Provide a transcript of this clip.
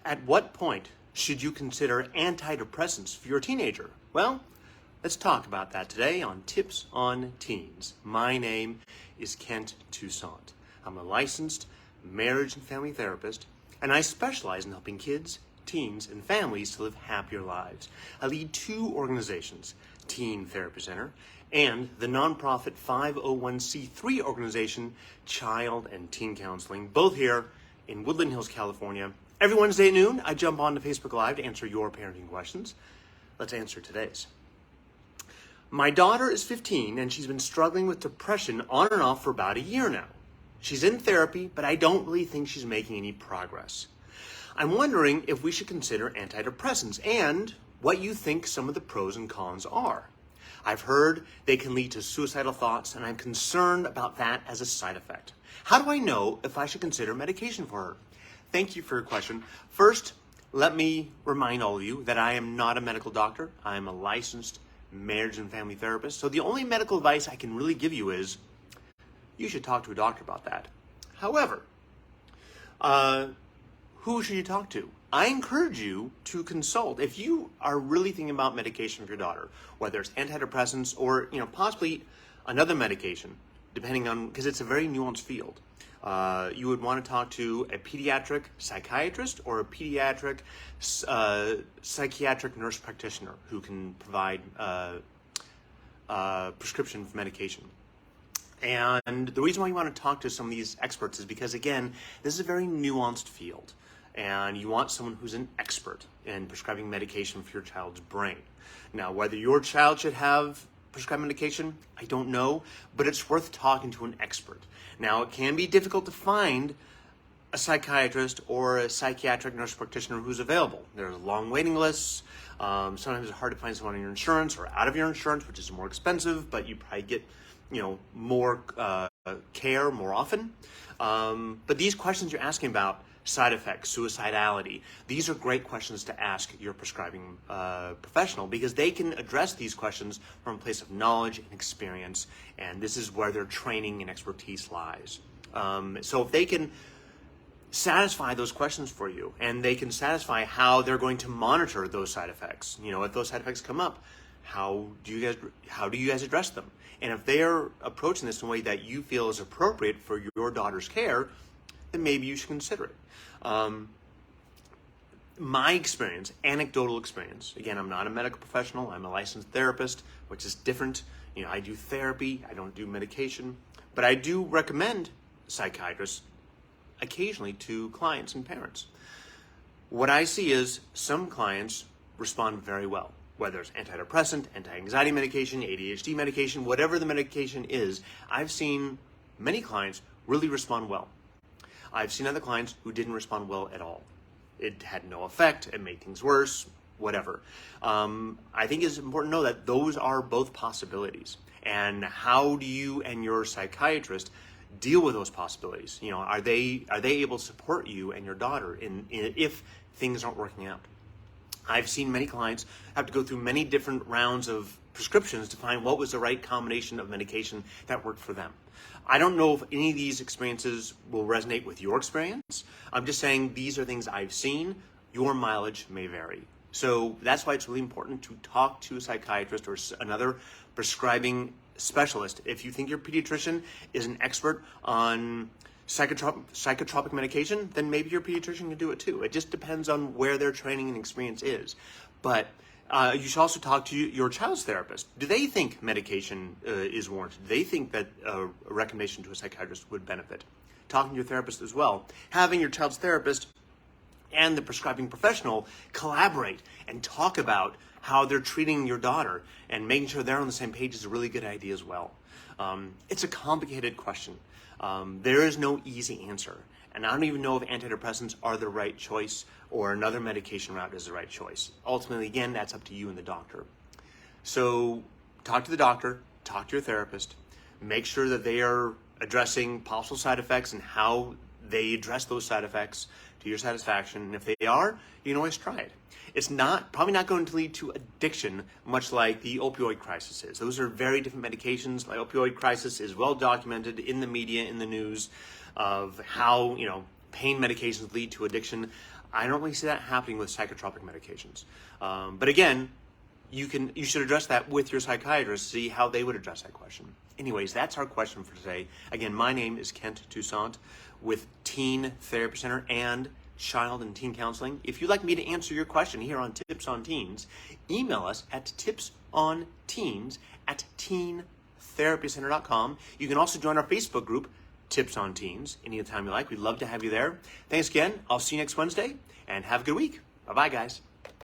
At what point should you consider antidepressants for your teenager? Well, let's talk about that today on Tips on Teens. My name is Kent Toussaint. I'm a licensed marriage and family therapist, and I specialize in helping kids, teens, and families to live happier lives. I lead two organizations, Teen Therapy Center and the nonprofit 501c3 organization, Child and Teen Counseling, both here in Woodland Hills, California. Every Wednesday at noon, I jump on to Facebook Live to answer your parenting questions. Let's answer today's. My daughter is 15 and she's been struggling with depression on and off for about a year now. She's in therapy, but I don't really think she's making any progress. I'm wondering if we should consider antidepressants and what you think some of the pros and cons are. I've heard they can lead to suicidal thoughts, and I'm concerned about that as a side effect. How do I know if I should consider medication for her? Thank you for your question. First, let me remind all of you that I am not a medical doctor. I'm a licensed marriage and family therapist. So the only medical advice I can really give you is you should talk to a doctor about that. However, who should you talk to? I encourage you to consult if you are really thinking about medication for your daughter, whether it's antidepressants or possibly another medication, depending on, because it's a very nuanced field. You would want to talk to a pediatric psychiatrist or a pediatric psychiatric nurse practitioner who can provide prescription for medication. And the reason why you want to talk to some of these experts is because, again, this is a very nuanced field. And you want someone who's an expert in prescribing medication for your child's brain. Now, whether your child should have prescribed medication, I don't know, but it's worth talking to an expert. Now, it can be difficult to find a psychiatrist or a psychiatric nurse practitioner who's available. There's long waiting lists. Sometimes it's hard to find someone on your insurance or out of your insurance, which is more expensive, but you probably get more care more often. But these questions you're asking about, side effects, suicidality, these are great questions to ask your prescribing professional, because they can address these questions from a place of knowledge and experience, and this is where their training and expertise lies. So if they can satisfy those questions for you, and they can satisfy how they're going to monitor those side effects, if those side effects come up, how do you guys address them? And if they're approaching this in a way that you feel is appropriate for your daughter's care, then maybe you should consider it. My experience, anecdotal experience, again, I'm not a medical professional, I'm a licensed therapist, which is different. I do therapy, I don't do medication, but I do recommend psychiatrists occasionally to clients and parents. What I see is some clients respond very well, whether it's antidepressant, anti-anxiety medication, ADHD medication, whatever the medication is. I've seen many clients really respond well. I've seen other clients who didn't respond well at all. It had no effect, it made things worse, whatever. I think it's important to know that those are both possibilities. And how do you and your psychiatrist deal with those possibilities? Are they able to support you and your daughter if things aren't working out? I've seen many clients have to go through many different rounds of prescriptions to find what was the right combination of medication that worked for them. I don't know if any of these experiences will resonate with your experience. I'm just saying these are things I've seen. Your mileage may vary. So that's why it's really important to talk to a psychiatrist or another prescribing specialist. If you think your pediatrician is an expert on psychotropic medication, then maybe your pediatrician can do it too. It just depends on where their training and experience is. But you should also talk to your child's therapist. Do they think medication is warranted? Do they think that a recommendation to a psychiatrist would benefit? Talking to your therapist as well. Having your child's therapist and the prescribing professional collaborate and talk about how they're treating your daughter and making sure they're on the same page is a really good idea as well. It's a complicated question. There is no easy answer. And I don't even know if antidepressants are the right choice or another medication route is the right choice. Ultimately, again, that's up to you and the doctor. So talk to the doctor, talk to your therapist, make sure that they are addressing possible side effects and how they address those side effects to your satisfaction. And if they are, you can always try it. It's probably not going to lead to addiction, much like the opioid crisis is. Those are very different medications. Like opioid crisis is well documented in the media, in the news, of how, pain medications lead to addiction. I don't really see that happening with psychotropic medications. But again, you should address that with your psychiatrist, see how they would address that question. Anyways, that's our question for today. Again, my name is Kent Toussaint with Teen Therapy Center and Child and Teen Counseling. If you'd like me to answer your question here on Tips on Teens, email us at tipsonteens@teentherapycenter.com. You can also join our Facebook group, Tips on Teens, anytime you like. We'd love to have you there. Thanks again. I'll see you next Wednesday, and have a good week. Bye-bye, guys.